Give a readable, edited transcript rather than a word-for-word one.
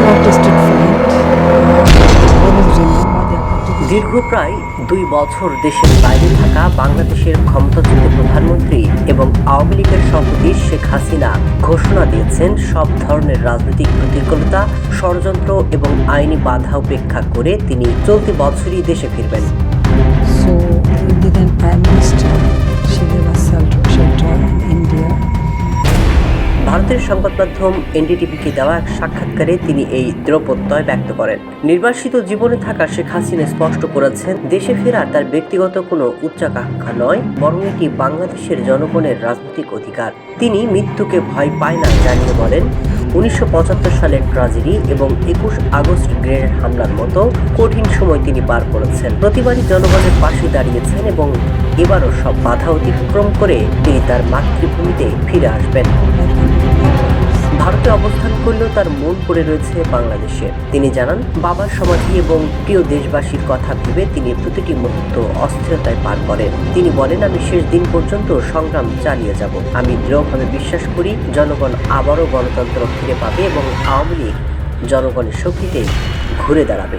shortlisted for him. দীর্ঘ প্রায় 2 বছর দেশের বাইরে থাকা বাংলাদেশের ক্ষমতাচ্যুত প্রধানমন্ত্রী এবং আওয়ামী লীগের সভাপতি শেখ হাসিনা ঘোষণা দিয়েছেন সব ধরনের রাজনৈতিক প্রতিকূলতা, ষড়যন্ত্র এবং আইনি বাধা উপেক্ষা করে তিনি চলতি বছরই দেশে ফিরবেন। So, Indian Prime Minister, she gave us shelter in India. ভারতের সংবাদ মাধ্যম এনডিটিভিকে দেওয়া এক সাক্ষাৎকারে তিনি এই দৃঢ় প্রত্যয় ব্যক্ত করেন। নির্বাসিত জীবনে থাকা শেখ হাসিনা স্পষ্ট করেছেন, দেশে ফেরা তার ব্যক্তিগত কোনো উচ্চাকাঙ্ক্ষা নয়, বরং এটি বাংলাদেশের জনগণের রাজনৈতিক অধিকার। তিনি মৃত্যুকে ভয় পায় না জানিয়ে বলেন, 1975 সালের ট্র্যাজেডি এবং 21 আগস্ট গ্রেনেড হামলার মতো কঠিন সময় তিনি পার করেছেন। প্রতিবারই জনগণের পাশে দাঁড়িয়েছেন এবং এবারও সব বাধা অতিক্রম করে তিনি তার মাতৃভূমিতে ফিরে আসবেন। ভারতে অবস্থান করলেও তার মন পড়ে রয়েছে বাংলাদেশে। তিনি জানান, বাবার সমাধি এবং প্রিয় দেশবাসীর কথা ভেবে তিনি প্রতিটি মুহূর্ত অস্থিরতায় পার করেন। তিনি বলেন, আমি শেষ দিন পর্যন্ত সংগ্রাম চালিয়ে যাব। আমি দৃঢ়ভাবে বিশ্বাস করি জনগণ আবারও গণতন্ত্র ফিরে পাবে এবং আওয়ামী লীগ জনগণের শক্তিতে ঘুরে দাঁড়াবে।